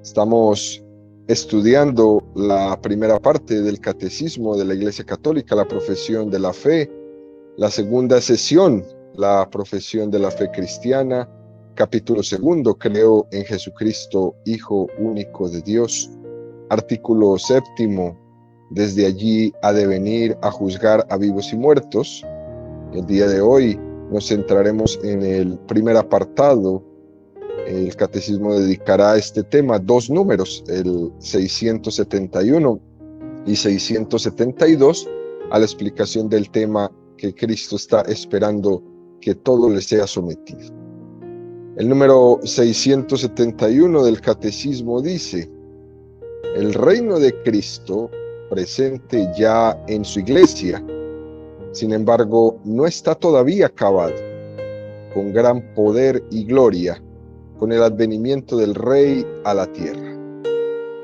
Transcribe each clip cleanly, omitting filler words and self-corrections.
Estamos estudiando la primera parte del Catecismo de la Iglesia Católica, la profesión de la fe, la segunda sesión, la profesión de la fe cristiana, capítulo segundo, creo en Jesucristo, Hijo único de Dios, artículo séptimo, desde allí ha de venir a juzgar a vivos y muertos. El día de hoy nos centraremos en el primer apartado. El Catecismo dedicará a este tema dos números, el 671 y 672, a la explicación del tema que Cristo está esperando que todo le sea sometido. El número 671 del Catecismo dice: el reino de Cristo, presente ya en su iglesia, sin embargo, no está todavía acabado, con gran poder y gloria, con el advenimiento del Rey a la tierra.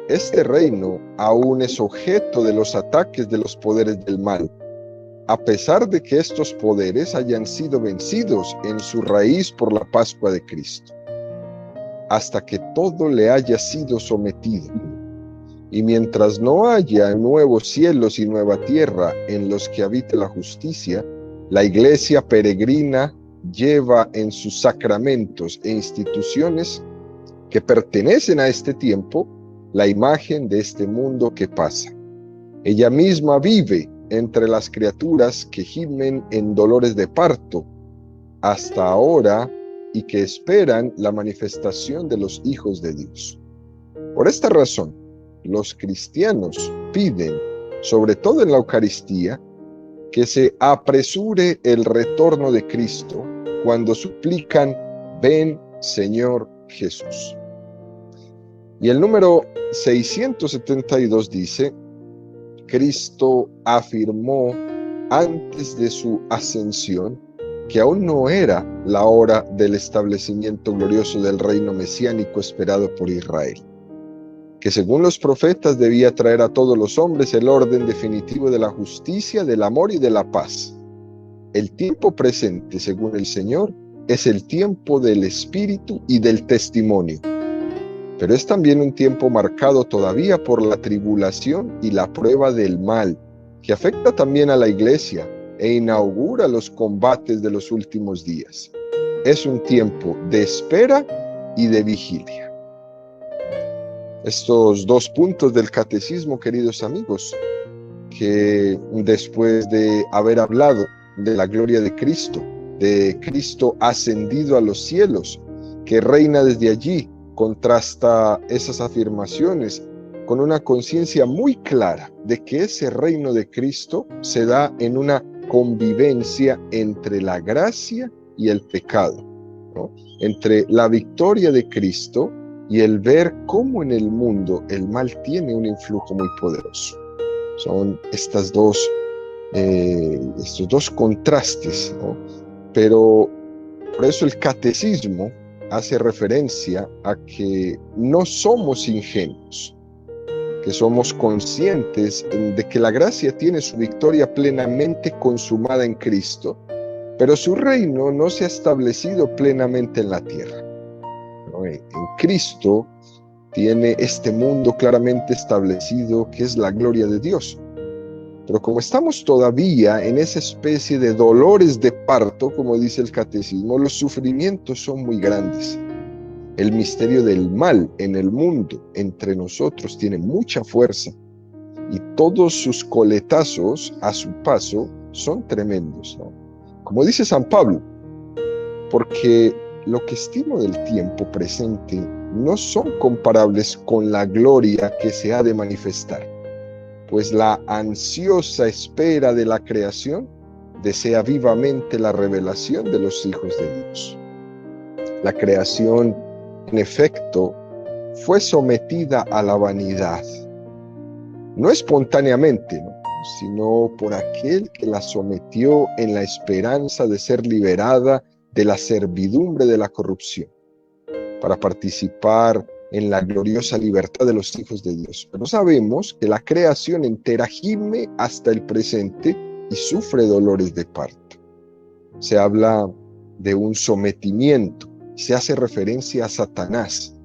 Este reino aún es objeto de los ataques de los poderes del mal, a pesar de que estos poderes hayan sido vencidos en su raíz por la Pascua de Cristo, hasta que todo le haya sido sometido. Y mientras no haya nuevos cielos y nueva tierra en los que habite la justicia, la Iglesia peregrina lleva en sus sacramentos e instituciones que pertenecen a este tiempo la imagen de este mundo que pasa. Ella misma vive entre las criaturas que gimen en dolores de parto hasta ahora y que esperan la manifestación de los hijos de Dios. Por esta razón, los cristianos piden, sobre todo en la Eucaristía, que se apresure el retorno de Cristo cuando suplican: ven, Señor Jesús. Y el número 672 dice: Cristo afirmó antes de su ascensión que aún no era la hora del establecimiento glorioso del reino mesiánico esperado por Israel, que según los profetas debía traer a todos los hombres el orden definitivo de la justicia, del amor y de la paz. El tiempo presente, según el Señor, es el tiempo del Espíritu y del testimonio, pero es también un tiempo marcado todavía por la tribulación y la prueba del mal, que afecta también a la Iglesia e inaugura los combates de los últimos días. Es un tiempo de espera y de vigilia. Estos dos puntos del Catecismo, queridos amigos, que después de haber hablado de la gloria de Cristo ascendido a los cielos, que reina desde allí, contrasta esas afirmaciones con una conciencia muy clara de que ese reino de Cristo se da en una convivencia entre la gracia y el pecado, ¿no? Entre la victoria de Cristo y el ver cómo en el mundo el mal tiene un influjo muy poderoso. Son estos dos contrastes, ¿no? Pero por eso el Catecismo hace referencia a que no somos ingenuos, que somos conscientes de que la gracia tiene su victoria plenamente consumada en Cristo, pero su reino no se ha establecido plenamente en la tierra. En Cristo tiene este mundo claramente establecido, que es la gloria de Dios. Pero como estamos todavía en esa especie de dolores de parto, como dice el Catecismo, los sufrimientos son muy grandes. El misterio del mal en el mundo, entre nosotros, tiene mucha fuerza, y todos sus coletazos a su paso son tremendos, ¿no? Como dice San Pablo: porque lo que estimo del tiempo presente no son comparables con la gloria que se ha de manifestar, pues la ansiosa espera de la creación desea vivamente la revelación de los hijos de Dios. La creación, en efecto, fue sometida a la vanidad, no espontáneamente, ¿no?, sino por aquel que la sometió en la esperanza de ser liberada de la servidumbre de la corrupción, para participar en la gloriosa libertad de los hijos de Dios. Pero sabemos que la creación entera gime hasta el presente y sufre dolores de parto. Se habla de un sometimiento, se hace referencia a Satanás,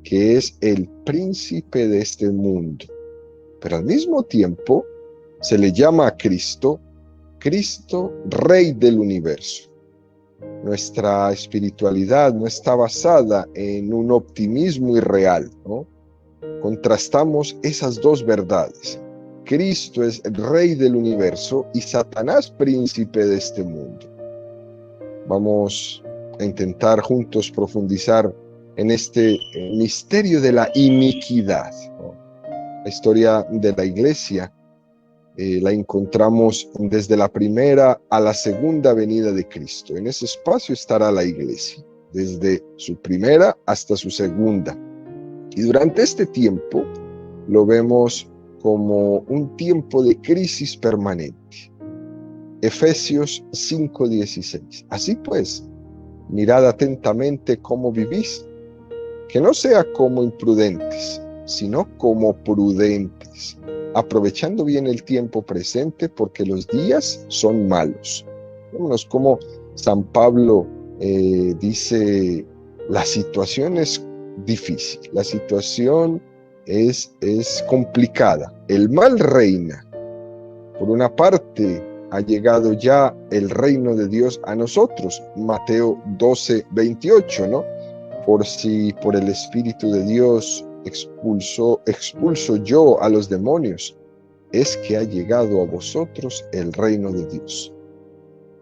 que es el príncipe de este mundo. Pero al mismo tiempo se le llama a Cristo, Rey del universo. Nuestra espiritualidad no está basada en un optimismo irreal, ¿no? Contrastamos esas dos verdades. Cristo es Rey del universo y Satanás príncipe de este mundo. Vamos a intentar juntos profundizar en este misterio de la iniquidad, ¿no? La historia de la iglesia la encontramos desde la primera a la segunda venida de Cristo. En ese espacio estará la iglesia, desde su primera hasta su segunda. Y durante este tiempo lo vemos como un tiempo de crisis permanente. Efesios 5:16. Así pues, mirad atentamente cómo vivís, que no sea como imprudentes, sino como prudentes, aprovechando bien el tiempo presente, porque los días son malos. Vemos cómo San Pablo dice, la situación es difícil, la situación es complicada, el mal reina. Por una parte, ha llegado ya el reino de Dios a nosotros, Mateo 12:28, ¿no? Por si por el Espíritu de Dios expulso yo a los demonios, es que ha llegado a vosotros el reino de Dios.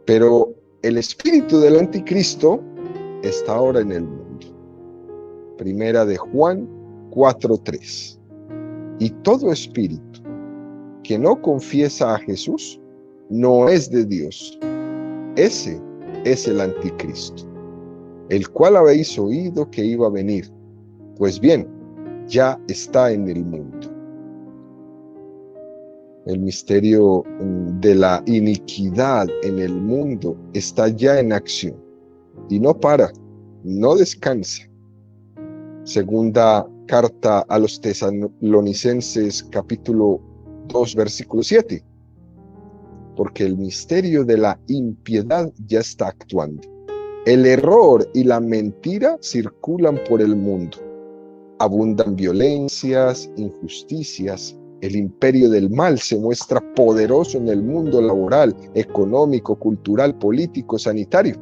Pero el espíritu del anticristo está ahora en el mundo. Primera de Juan 4:3. Y todo espíritu que no confiesa a Jesús no es de Dios. Ese es el anticristo, el cual habéis oído que iba a venir. Pues bien, ya está en el mundo. El misterio de la iniquidad en el mundo está ya en acción y no para, no descansa. Segunda carta a los Tesalonicenses, capítulo 2, versículo 7. Porque el misterio de la impiedad ya está actuando. El error y la mentira circulan por el mundo. Abundan violencias, injusticias. El imperio del mal se muestra poderoso en el mundo laboral, económico, cultural, político, sanitario.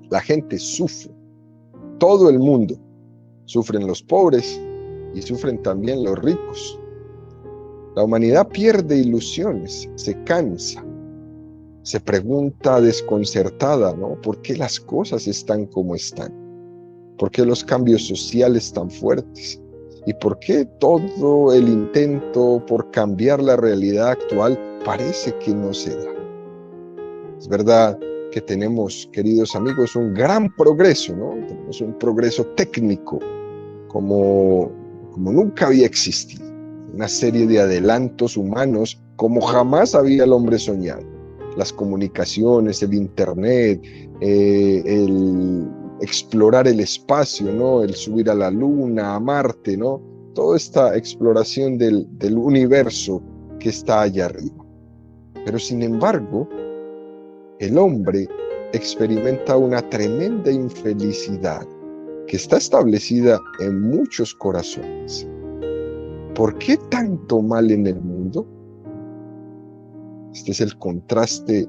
La gente sufre. Todo el mundo. Sufren los pobres y sufren también los ricos. La humanidad pierde ilusiones, se cansa. Se pregunta desconcertada, ¿no? ¿Por qué las cosas están como están? ¿Por qué los cambios sociales tan fuertes? ¿Y por qué todo el intento por cambiar la realidad actual parece que no se da? Es verdad que tenemos, queridos amigos, un gran progreso, ¿no? Tenemos un progreso técnico como nunca había existido. Una serie de adelantos humanos como jamás había el hombre soñado. Las comunicaciones, el internet, el explorar el espacio, ¿no? El subir a la luna, a Marte, ¿no? Toda esta exploración del universo que está allá arriba. Pero sin embargo, el hombre experimenta una tremenda infelicidad que está establecida en muchos corazones. ¿Por qué tanto mal en el mundo? Este es el contraste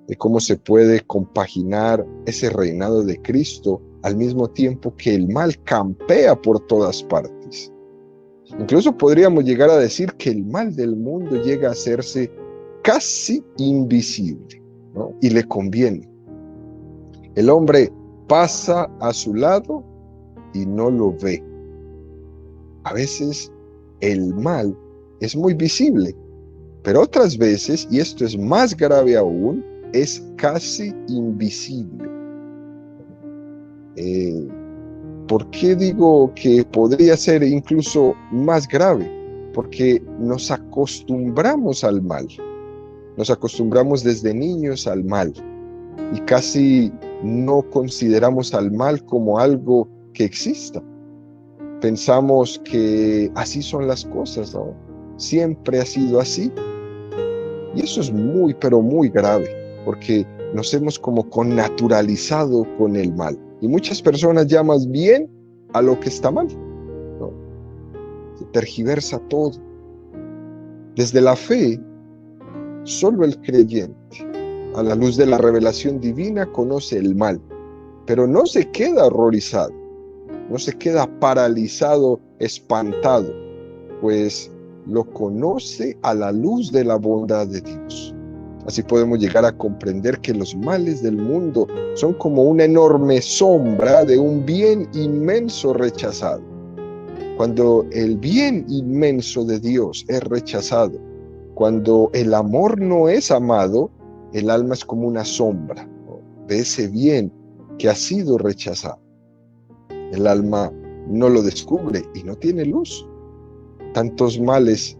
de cómo se puede compaginar ese reinado de Cristo al mismo tiempo que el mal campea por todas partes. Incluso podríamos llegar a decir que el mal del mundo llega a hacerse casi invisible, ¿no? Y le conviene. El hombre pasa a su lado y no lo ve. A veces el mal es muy visible, pero otras veces, y esto es más grave aún, es casi invisible. ¿Por qué digo que podría ser incluso más grave? Porque nos acostumbramos al mal. Nos acostumbramos desde niños al mal y casi no consideramos al mal como algo que exista. Pensamos que así son las cosas, ¿no? Siempre ha sido así. Y eso es muy, pero muy grave, porque nos hemos como connaturalizado con el mal. Y muchas personas llaman bien a lo que está mal. que tergiversa todo. Desde la fe, solo el creyente, a la luz de la revelación divina, conoce el mal, pero no se queda horrorizado, no se queda paralizado, espantado, pues lo conoce a la luz de la bondad de Dios. Así podemos llegar a comprender que los males del mundo son como una enorme sombra de un bien inmenso rechazado. Cuando el bien inmenso de Dios es rechazado, cuando el amor no es amado, el alma es como una sombra, ¿no?, de ese bien que ha sido rechazado. El alma no lo descubre y no tiene luz. Tantos males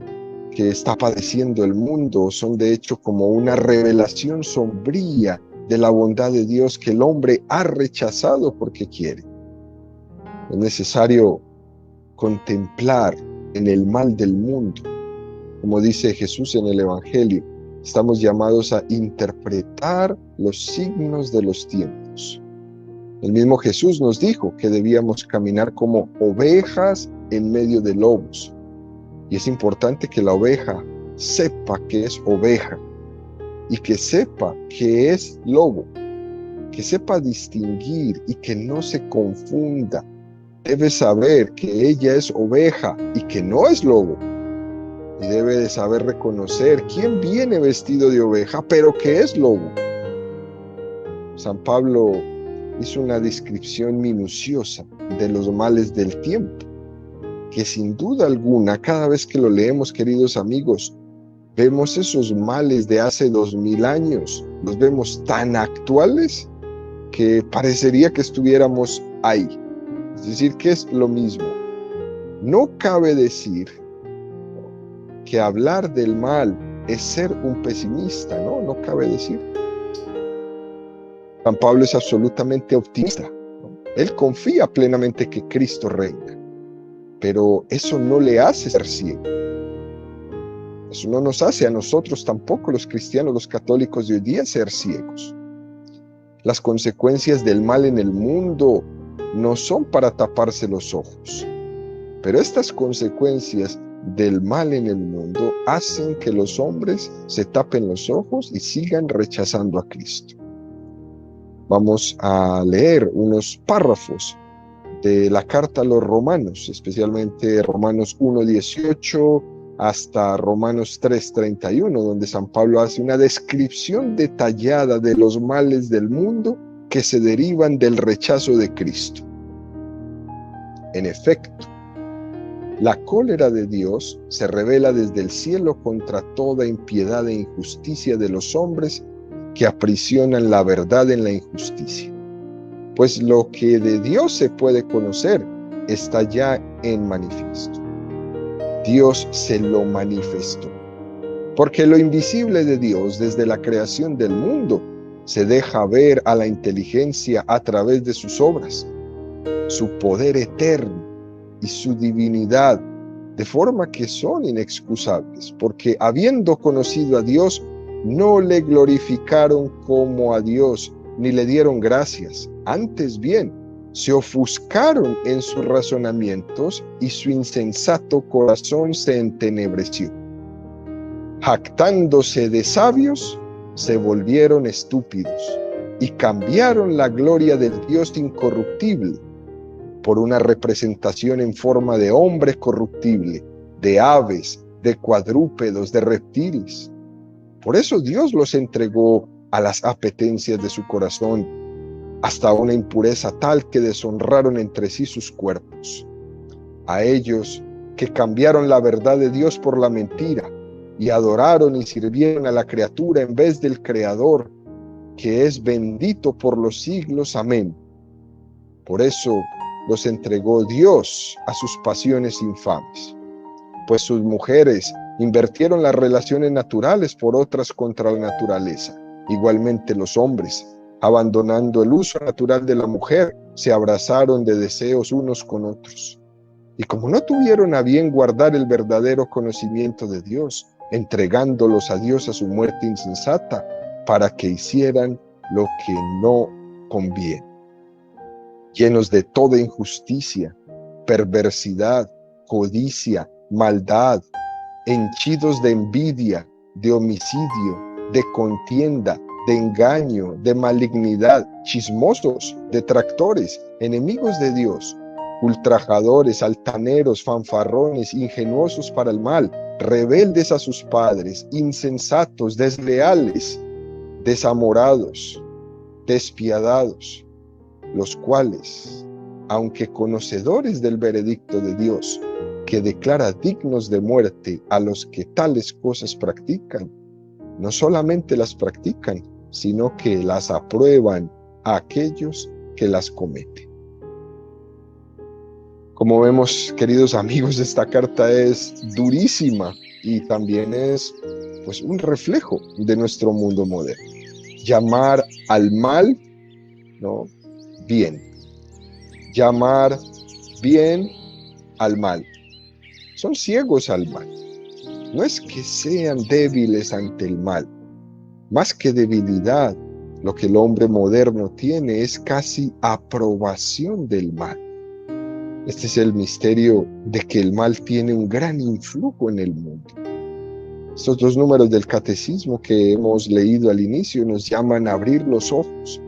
que está padeciendo el mundo son de hecho como una revelación sombría de la bondad de Dios que el hombre ha rechazado porque quiere. Es necesario contemplar en el mal del mundo. Como dice Jesús en el Evangelio, estamos llamados a interpretar los signos de los tiempos. El mismo Jesús nos dijo que debíamos caminar como ovejas en medio de lobos. Y es importante que la oveja sepa que es oveja y que sepa que es lobo, que sepa distinguir y que no se confunda. Debe saber que ella es oveja y que no es lobo. Y debe de saber reconocer quién viene vestido de oveja, pero que es lobo. San Pablo hizo una descripción minuciosa de los males del tiempo, que sin duda alguna, cada vez que lo leemos, queridos amigos, vemos esos males de hace 2000 años, los vemos tan actuales que parecería que estuviéramos ahí. Es decir, que es lo mismo. No cabe decir que hablar del mal es ser un pesimista, ¿no? No cabe decir. San Pablo es absolutamente optimista, ¿no? Él confía plenamente que Cristo reina, pero eso no le hace ser ciego. Eso no nos hace a nosotros tampoco, los cristianos, los católicos de hoy día, ser ciegos. Las consecuencias del mal en el mundo no son para taparse los ojos, pero estas consecuencias del mal en el mundo hacen que los hombres se tapen los ojos y sigan rechazando a Cristo. Vamos a leer unos párrafos de la carta a los Romanos, especialmente Romanos 1:18 hasta Romanos 3:31, donde San Pablo hace una descripción detallada de los males del mundo que se derivan del rechazo de Cristo. En efecto, la cólera de Dios se revela desde el cielo contra toda impiedad e injusticia de los hombres que aprisionan la verdad en la injusticia. Pues lo que de Dios se puede conocer está ya en manifiesto. Dios se lo manifestó. Porque lo invisible de Dios desde la creación del mundo se deja ver a la inteligencia a través de sus obras, su poder eterno y su divinidad, de forma que son inexcusables, porque habiendo conocido a Dios, no le glorificaron como a Dios, ni le dieron gracias. Antes bien, se ofuscaron en sus razonamientos y su insensato corazón se entenebreció. Jactándose de sabios, se volvieron estúpidos y cambiaron la gloria del Dios incorruptible por una representación en forma de hombre corruptible, de aves, de cuadrúpedos, de reptiles. Por eso Dios los entregó a las apetencias de su corazón, hasta una impureza tal que deshonraron entre sí sus cuerpos. A ellos que cambiaron la verdad de Dios por la mentira, y adoraron y sirvieron a la criatura en vez del Creador, que es bendito por los siglos. Amén. Por eso los entregó Dios a sus pasiones infames, pues sus mujeres invirtieron las relaciones naturales por otras contra la naturaleza. Igualmente los hombres, abandonando el uso natural de la mujer, se abrazaron de deseos unos con otros. Y como no tuvieron a bien guardar el verdadero conocimiento de Dios, entregándolos a Dios a su muerte insensata, para que hicieran lo que no conviene. Llenos de toda injusticia, perversidad, codicia, maldad, henchidos de envidia, de homicidio, de contienda, de engaño, de malignidad, chismosos, detractores, enemigos de Dios, ultrajadores, altaneros, fanfarrones, ingenuosos para el mal, rebeldes a sus padres, insensatos, desleales, desamorados, despiadados, los cuales, aunque conocedores del veredicto de Dios, que declara dignos de muerte a los que tales cosas practican, no solamente las practican, sino que las aprueban a aquellos que las cometen. Como vemos, queridos amigos, esta carta es durísima y también es pues un reflejo de nuestro mundo moderno. Llamar al mal, ¿no?, bien. Llamar bien al mal. Son ciegos al mal. No es que sean débiles ante el mal. Más que debilidad, lo que el hombre moderno tiene es casi aprobación del mal. Este es el misterio de que el mal tiene un gran influjo en el mundo. Estos dos números del catecismo que hemos leído al inicio nos llaman a abrir los ojos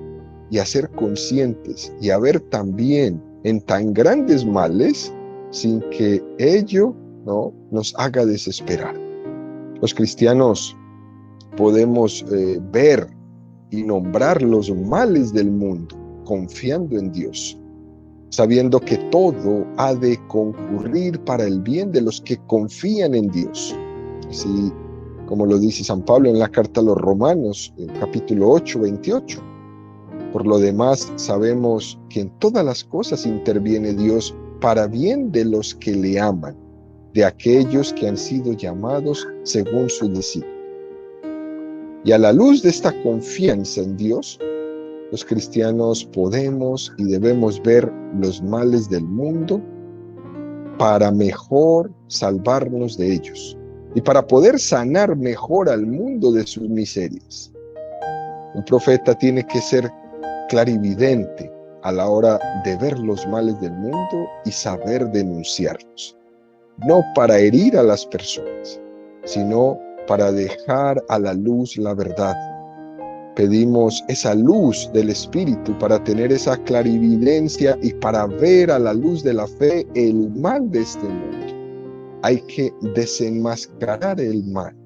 y a ser conscientes y a ver también en tan grandes males sin que ello, ¿no?, nos haga desesperar. Los cristianos podemos ver y nombrar los males del mundo confiando en Dios, sabiendo que todo ha de concurrir para el bien de los que confían en Dios. Así como lo dice San Pablo en la carta a los Romanos, capítulo 8, 28. Por lo demás, sabemos que en todas las cosas interviene Dios para bien de los que le aman, de aquellos que han sido llamados según su designio. Y a la luz de esta confianza en Dios, los cristianos podemos y debemos ver los males del mundo para mejor salvarnos de ellos y para poder sanar mejor al mundo de sus miserias. Un profeta tiene que ser clarividente a la hora de ver los males del mundo y saber denunciarlos, no para herir a las personas, sino para dejar a la luz la verdad. Pedimos esa luz del Espíritu para tener esa clarividencia y para ver a la luz de la fe el mal de este mundo. Hay que desenmascarar el mal.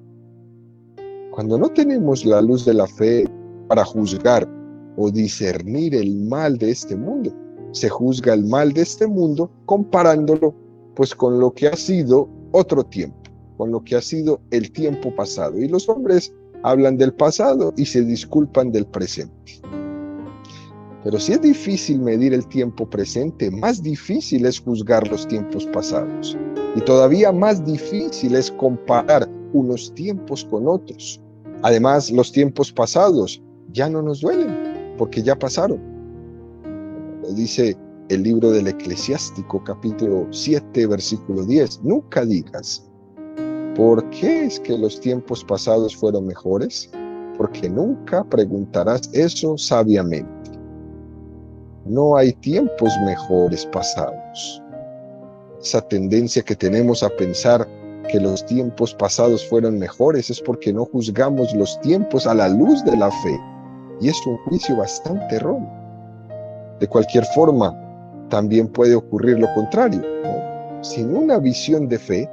Cuando no tenemos la luz de la fe para juzgar o discernir el mal de este mundo, se juzga el mal de este mundo comparándolo pues con lo que ha sido otro tiempo, con lo que ha sido el tiempo pasado. Y los hombres hablan del pasado y se disculpan del presente. Pero si es difícil medir el tiempo presente, más difícil es juzgar los tiempos pasados. Y todavía más difícil es comparar unos tiempos con otros. Además, los tiempos pasados ya no nos duelen, porque ya pasaron. Lo dice el libro del Eclesiástico, capítulo 7, versículo 10. Nunca digas: ¿por qué es que los tiempos pasados fueron mejores? Porque nunca preguntarás eso sabiamente. No hay tiempos mejores pasados. Esa tendencia que tenemos a pensar que los tiempos pasados fueron mejores es porque no juzgamos los tiempos a la luz de la fe. Y es un juicio bastante erróneo. De cualquier forma, también puede ocurrir lo contrario, ¿no? Sin una visión de fe,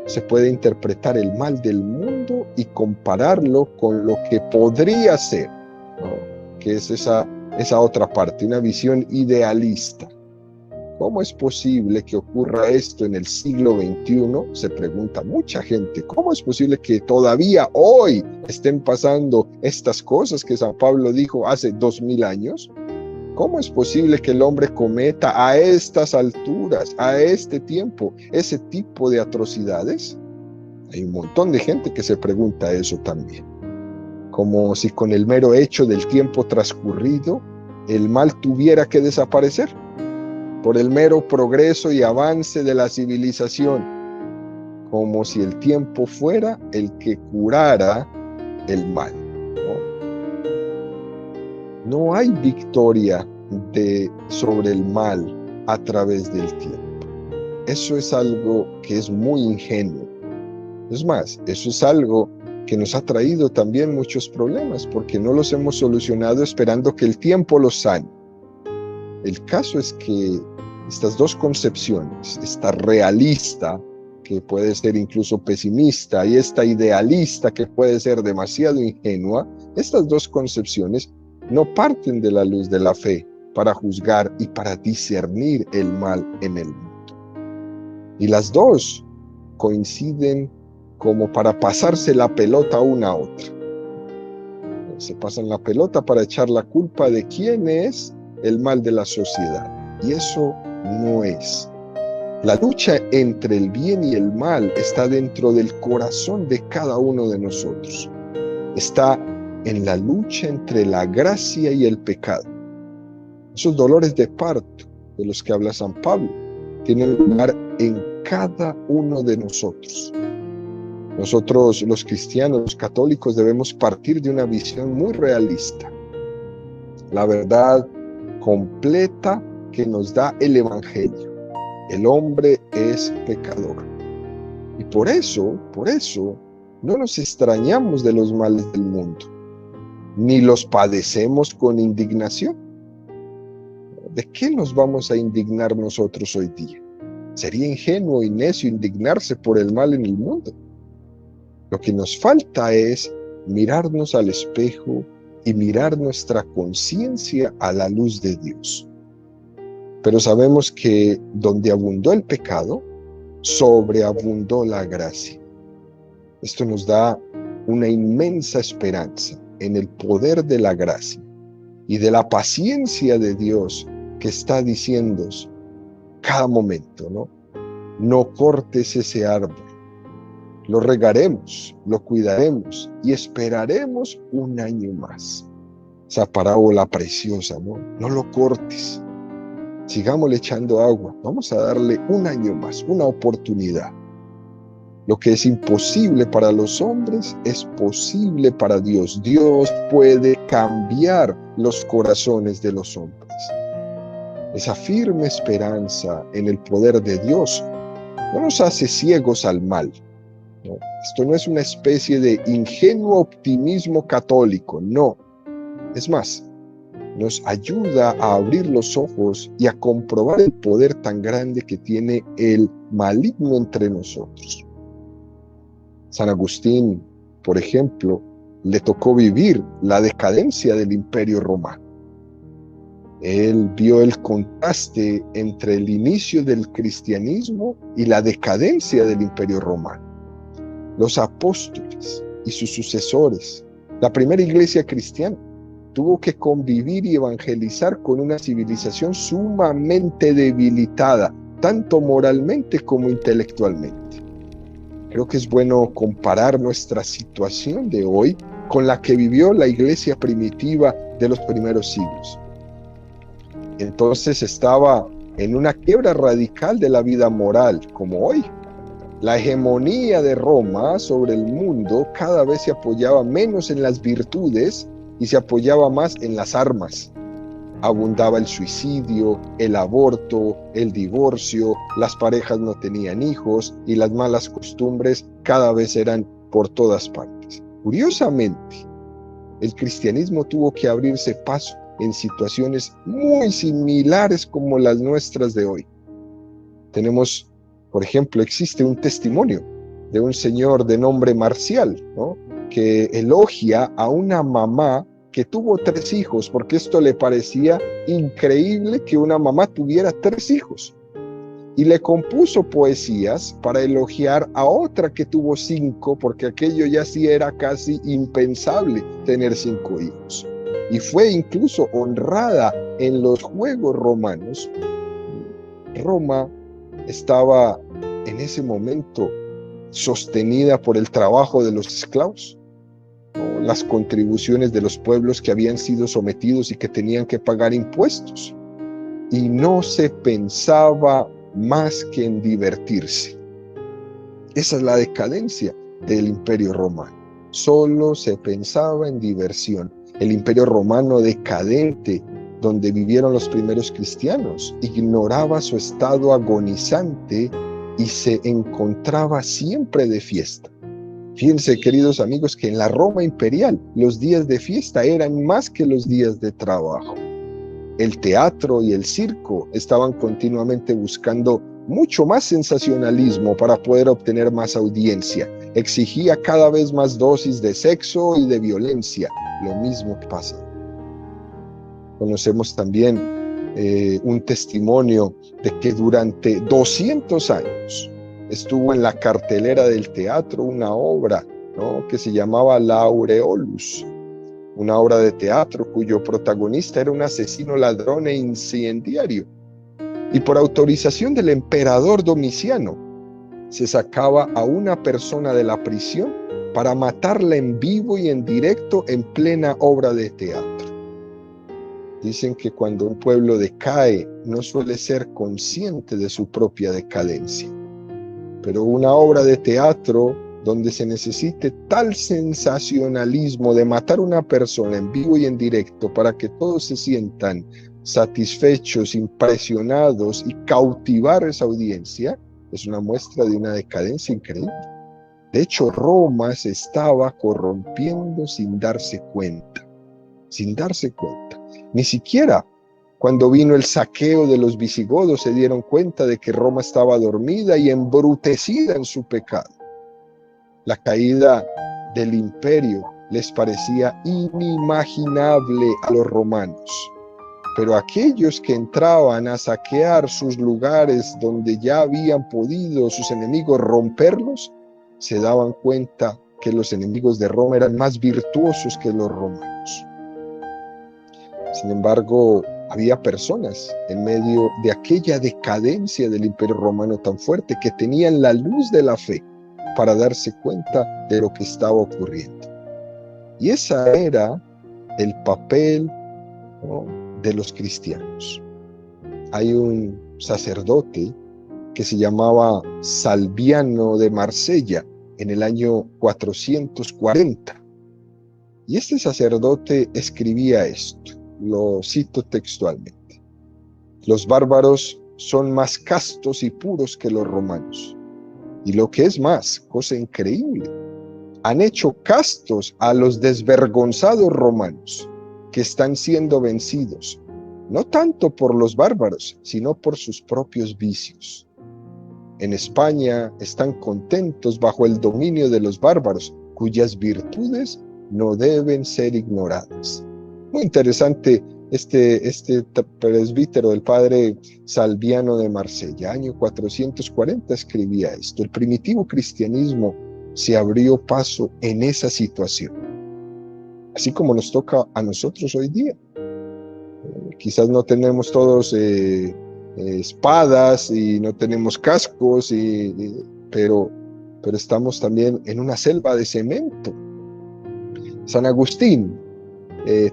se puede interpretar el mal del mundo y compararlo con lo que podría ser, ¿no?, que es esa otra parte, una visión idealista. ¿Cómo es posible que ocurra esto en el siglo XXI? Se pregunta mucha gente. ¿Cómo es posible que todavía hoy estén pasando estas cosas que San Pablo dijo hace 2000 años? ¿Cómo es posible que el hombre cometa a estas alturas, a este tiempo, ese tipo de atrocidades? Hay un montón de gente que se pregunta eso también. Como si con el mero hecho del tiempo transcurrido, el mal tuviera que desaparecer, por el mero progreso y avance de la civilización, como si el tiempo fuera el que curara el mal, ¿no? No hay victoria sobre el mal a través del tiempo. eso es algo que es muy ingenuo. Es más, eso es algo que nos ha traído también muchos problemas, porque no los hemos solucionado esperando que el tiempo los sane. El caso es que estas dos concepciones, esta realista, que puede ser incluso pesimista, y esta idealista, que puede ser demasiado ingenua, estas dos concepciones no parten de la luz de la fe para juzgar y para discernir el mal en el mundo. Y las dos coinciden como para pasarse la pelota una a otra. Se pasan la pelota para echar la culpa de quién es el mal de la sociedad. Y eso no es. La lucha entre el bien y el mal está dentro del corazón de cada uno de nosotros. Está en la lucha entre la gracia y el pecado. Esos dolores de parto de los que habla San Pablo tienen lugar en cada uno de nosotros. Nosotros, los cristianos, los católicos, debemos partir de una visión muy realista. La verdad completa que nos da el Evangelio. El hombre es pecador. Y por eso, no nos extrañamos de los males del mundo, ni los padecemos con indignación. ¿De qué nos vamos a indignar nosotros hoy día? Sería ingenuo y necio indignarse por el mal en el mundo. Lo que nos falta es mirarnos al espejo y mirar nuestra conciencia a la luz de Dios. Pero sabemos que donde abundó el pecado, sobreabundó la gracia. Esto nos da una inmensa esperanza en el poder de la gracia y de la paciencia de Dios que está diciéndonos cada momento, ¿no? No cortes ese árbol. Lo regaremos, lo cuidaremos y esperaremos un año más. Esa parábola preciosa, ¿no? No lo cortes. Sigámosle echando agua. Vamos a darle un año más, una oportunidad. Lo que es imposible para los hombres es posible para Dios. Dios puede cambiar los corazones de los hombres. Esa firme esperanza en el poder de Dios no nos hace ciegos al mal. No, esto no es una especie de ingenuo optimismo católico, no. Es más, nos ayuda a abrir los ojos y a comprobar el poder tan grande que tiene el maligno entre nosotros. San Agustín, por ejemplo, le tocó vivir la decadencia del Imperio Romano. Él vio el contraste entre el inicio del cristianismo y la decadencia del Imperio Romano. Los apóstoles y sus sucesores, la primera iglesia cristiana, tuvo que convivir y evangelizar con una civilización sumamente debilitada, tanto moralmente como intelectualmente. Creo que es bueno comparar nuestra situación de hoy con la que vivió la iglesia primitiva de los primeros siglos. Entonces estaba en una quiebra radical de la vida moral, como hoy. La hegemonía de Roma sobre el mundo cada vez se apoyaba menos en las virtudes y se apoyaba más en las armas. Abundaba el suicidio, el aborto, el divorcio, las parejas no tenían hijos y las malas costumbres cada vez eran por todas partes. Curiosamente, el cristianismo tuvo que abrirse paso en situaciones muy similares como las nuestras de hoy. Tenemos, por ejemplo, existe un testimonio de un señor de nombre Marcial, ¿no?, que elogia a una mamá que tuvo 3 hijos, porque esto le parecía increíble que una mamá tuviera 3 hijos. Y le compuso poesías para elogiar a otra que tuvo 5, porque aquello ya sí era casi impensable tener 5 hijos. Y fue incluso honrada en los Juegos Romanos. Roma estaba en ese momento sostenida por el trabajo de los esclavos, ¿no?, las contribuciones de los pueblos que habían sido sometidos y que tenían que pagar impuestos. Y no se pensaba más que en divertirse. Esa es la decadencia del Imperio Romano. Solo se pensaba en diversión. El Imperio Romano decadente donde vivieron los primeros cristianos, ignoraba su estado agonizante y se encontraba siempre de fiesta. Fíjense, queridos amigos, que en la Roma imperial los días de fiesta eran más que los días de trabajo. El teatro y el circo estaban continuamente buscando mucho más sensacionalismo para poder obtener más audiencia. Exigía cada vez más dosis de sexo y de violencia, lo mismo que pasa. Conocemos también un testimonio de que durante 200 años estuvo en la cartelera del teatro una obra, ¿no?, que se llamaba La Aureolus, una obra de teatro cuyo protagonista era un asesino, ladrón e incendiario. Y por autorización del emperador Domiciano, se sacaba a una persona de la prisión para matarla en vivo y en directo en plena obra de teatro. Dicen que cuando un pueblo decae, no suele ser consciente de su propia decadencia. Pero una obra de teatro donde se necesite tal sensacionalismo de matar a una persona en vivo y en directo para que todos se sientan satisfechos, impresionados y cautivar esa audiencia, es una muestra de una decadencia increíble. De hecho, Roma se estaba corrompiendo sin darse cuenta. Ni siquiera cuando vino el saqueo de los visigodos se dieron cuenta de que Roma estaba dormida y embrutecida en su pecado. La caída del imperio les parecía inimaginable a los romanos, pero aquellos que entraban a saquear sus lugares donde ya habían podido sus enemigos romperlos, se daban cuenta que los enemigos de Roma eran más virtuosos que los romanos. Sin embargo, había personas en medio de aquella decadencia del Imperio Romano tan fuerte que tenían la luz de la fe para darse cuenta de lo que estaba ocurriendo. Y ese era el papel, ¿no?, de los cristianos. Hay un sacerdote que se llamaba Salviano de Marsella en el año 440. Y este sacerdote escribía esto. Lo cito textualmente: los bárbaros son más castos y puros que los romanos. Y lo que es más, cosa increíble, han hecho castos a los desvergonzados romanos, que están siendo vencidos, no tanto por los bárbaros, sino por sus propios vicios. En España están contentos bajo el dominio de los bárbaros, cuyas virtudes no deben ser ignoradas. Muy interesante este presbítero, el padre Salviano de Marsella, año 440, escribía esto. El primitivo cristianismo se abrió paso en esa situación, así como nos toca a nosotros hoy día. Quizás no tenemos todos espadas y no tenemos cascos, pero estamos también en una selva de cemento. San Agustín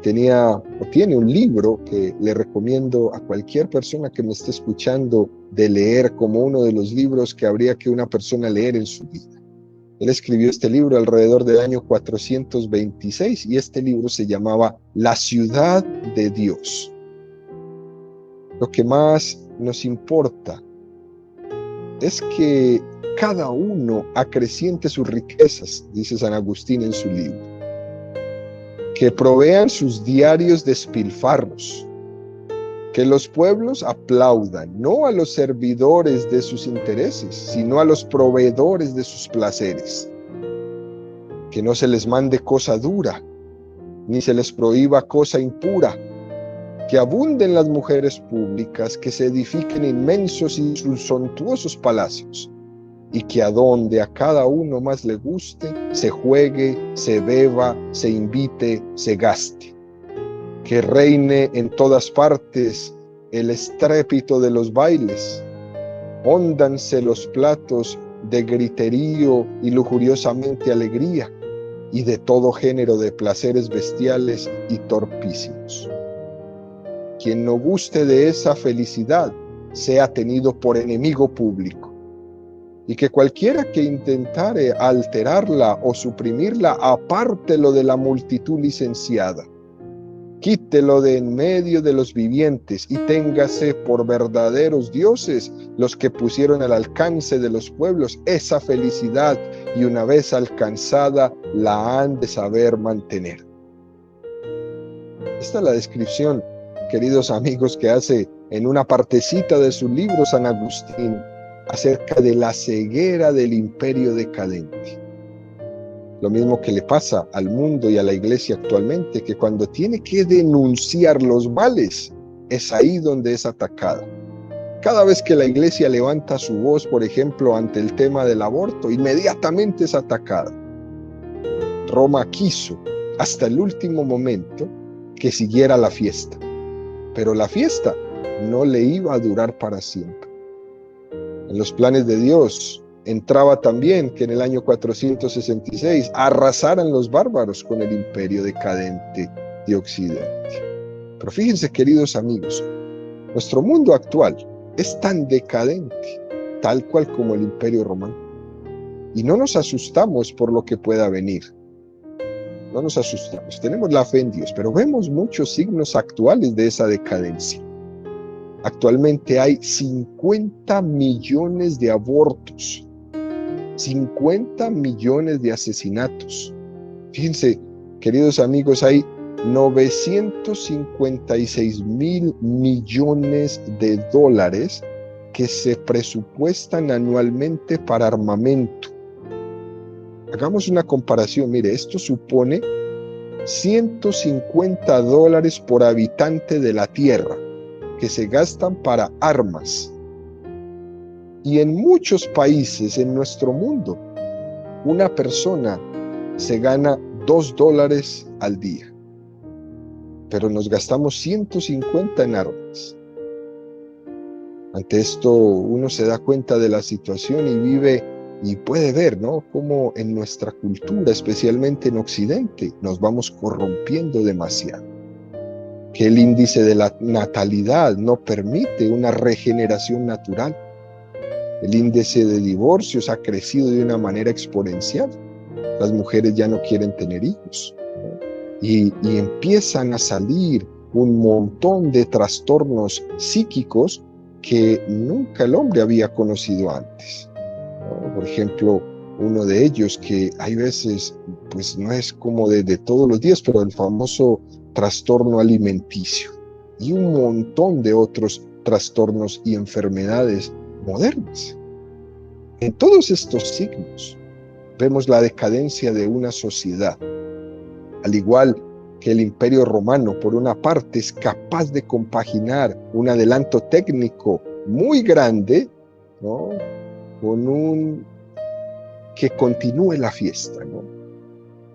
tiene un libro que le recomiendo a cualquier persona que me esté escuchando de leer, como uno de los libros que habría que una persona leer en su vida. Él escribió este libro alrededor del año 426 y este libro se llamaba La ciudad de Dios. Lo que más nos importa es que cada uno acreciente sus riquezas, dice San Agustín en su libro. Que provean sus diarios despilfarros, que los pueblos aplaudan, no a los servidores de sus intereses, sino a los proveedores de sus placeres, que no se les mande cosa dura, ni se les prohíba cosa impura, que abunden las mujeres públicas, que se edifiquen inmensos y suntuosos palacios, y que a donde a cada uno más le guste, se juegue, se beba, se invite, se gaste. Que reine en todas partes el estrépito de los bailes, hóndanse los platos de griterío y lujuriosamente alegría, y de todo género de placeres bestiales y torpísimos. Quien no guste de esa felicidad, sea tenido por enemigo público. Y que cualquiera que intentare alterarla o suprimirla, apártelo de la multitud licenciada. quítelo de en medio de los vivientes y téngase por verdaderos dioses los que pusieron al alcance de los pueblos esa felicidad y una vez alcanzada la han de saber mantener. Esta es la descripción, queridos amigos, que hace en una partecita de su libro San Agustín acerca de la ceguera del imperio decadente. Lo mismo que le pasa al mundo y a la iglesia actualmente, que cuando tiene que denunciar los males, es ahí donde es atacada. Cada vez que la iglesia levanta su voz, por ejemplo, ante el tema del aborto, inmediatamente es atacada. Roma quiso, hasta el último momento, que siguiera la fiesta, pero la fiesta no le iba a durar para siempre. En los planes de Dios entraba también que en el año 466 arrasaran los bárbaros con el imperio decadente de Occidente. Pero fíjense, queridos amigos, nuestro mundo actual es tan decadente, tal cual como el imperio romano. Y no nos asustamos por lo que pueda venir. No nos asustamos, tenemos la fe en Dios, pero vemos muchos signos actuales de esa decadencia. Actualmente hay 50 millones de abortos, 50 millones de asesinatos. Fíjense, queridos amigos, hay 956.000 millones de dólares que se presupuestan anualmente para armamento. Hagamos una comparación, mire, esto supone $150 por habitante de la Tierra que se gastan para armas. Y en muchos países en nuestro mundo, una persona se gana $2 al día, pero nos gastamos 150 en armas. Ante esto uno se da cuenta de la situación y vive y puede ver, ¿no?, cómo en nuestra cultura, especialmente en Occidente, nos vamos corrompiendo demasiado. Que el índice de la natalidad no permite una regeneración natural. El índice de divorcios ha crecido de una manera exponencial. Las mujeres ya no quieren tener hijos, ¿no? Y empiezan a salir un montón de trastornos psíquicos que nunca el hombre había conocido antes. Por ejemplo, uno de ellos que hay veces, pues no es como de todos los días, pero el famoso trastorno alimenticio y un montón de otros trastornos y enfermedades modernas. En todos estos signos vemos la decadencia de una sociedad. Al igual que el Imperio Romano, por una parte, es capaz de compaginar un adelanto técnico muy grande, ¿no?, con que continúe la fiesta, ¿no?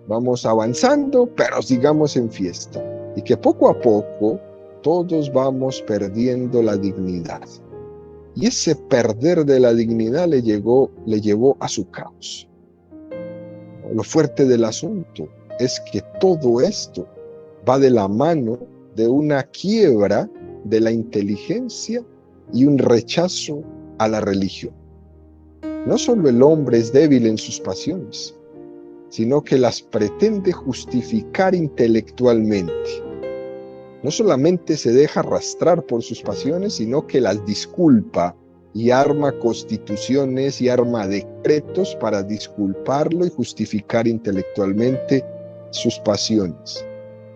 Vamos avanzando, pero sigamos en fiesta. Y que poco a poco todos vamos perdiendo la dignidad. Y ese perder de la dignidad le llevó a su caos. Lo fuerte del asunto es que todo esto va de la mano de una quiebra de la inteligencia y un rechazo a la religión. No solo el hombre es débil en sus pasiones, sino que las pretende justificar intelectualmente. No solamente se deja arrastrar por sus pasiones, sino que las disculpa y arma constituciones y arma decretos para disculparlo y justificar intelectualmente sus pasiones.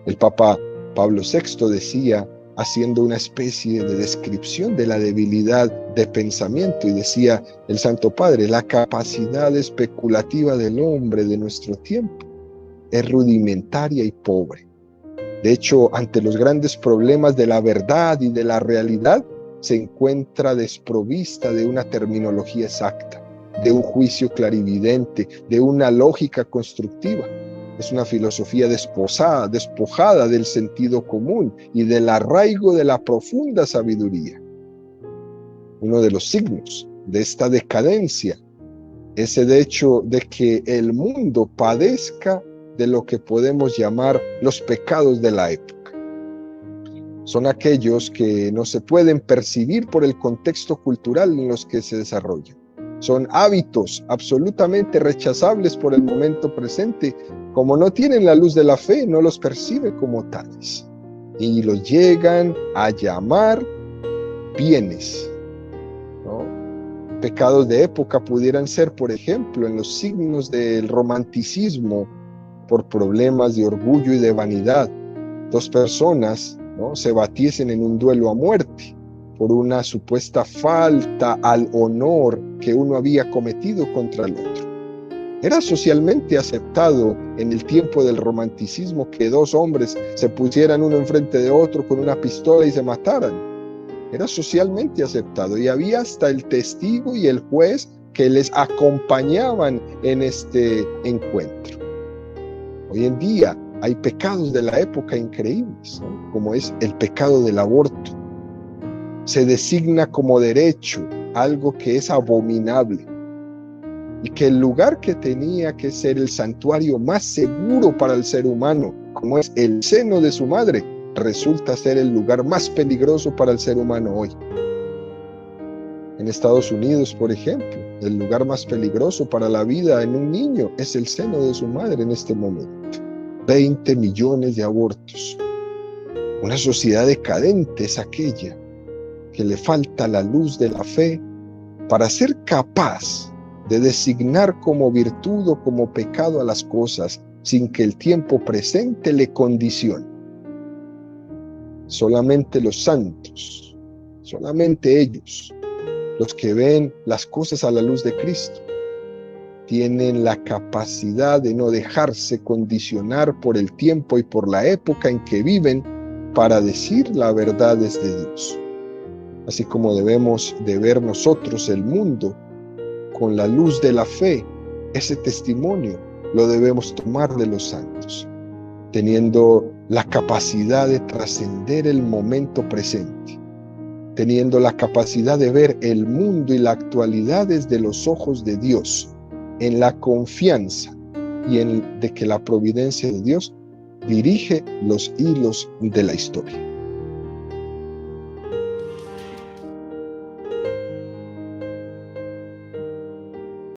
El Papa Pablo VI decía, haciendo una especie de descripción de la debilidad de pensamiento, y decía el Santo Padre, la capacidad especulativa del hombre de nuestro tiempo es rudimentaria y pobre. De hecho, ante los grandes problemas de la verdad y de la realidad, se encuentra desprovista de una terminología exacta, de un juicio clarividente, de una lógica constructiva. Es una filosofía despojada del sentido común y del arraigo de la profunda sabiduría. Uno de los signos de esta decadencia es el hecho de que el mundo padezca de lo que podemos llamar los pecados de la época. Son aquellos que no se pueden percibir por el contexto cultural en los que se desarrollan. Son hábitos absolutamente rechazables por el momento presente. Como no tienen la luz de la fe, no los percibe como tales. y los llegan a llamar bienes, ¿no? Pecados de época pudieran ser, por ejemplo, en los signos del romanticismo, por problemas de orgullo y de vanidad, dos personas, ¿no?, se batiesen en un duelo a muerte por una supuesta falta al honor que uno había cometido contra el otro. Era socialmente aceptado en el tiempo del romanticismo que dos hombres se pusieran uno enfrente de otro con una pistola y se mataran. Era socialmente aceptado y había hasta el testigo y el juez que les acompañaban en este encuentro. Hoy en día hay pecados de la época increíbles, ¿no?, como es el pecado del aborto. Se designa como derecho algo que es abominable y que el lugar que tenía que ser el santuario más seguro para el ser humano, como es el seno de su madre, resulta ser el lugar más peligroso para el ser humano hoy. En Estados Unidos, por ejemplo, el lugar más peligroso para la vida en un niño es el seno de su madre en este momento. 20 millones de abortos. Una sociedad decadente es aquella que le falta la luz de la fe para ser capaz de designar como virtud o como pecado a las cosas sin que el tiempo presente le condicione. Solamente los santos, solamente ellos, los que ven las cosas a la luz de Cristo, tienen la capacidad de no dejarse condicionar por el tiempo y por la época en que viven para decir la verdad desde Dios. Así como debemos de ver nosotros el mundo con la luz de la fe, ese testimonio lo debemos tomar de los santos, teniendo la capacidad de trascender el momento presente, teniendo la capacidad de ver el mundo y la actualidad desde los ojos de Dios, en la confianza de que la providencia de Dios dirige los hilos de la historia.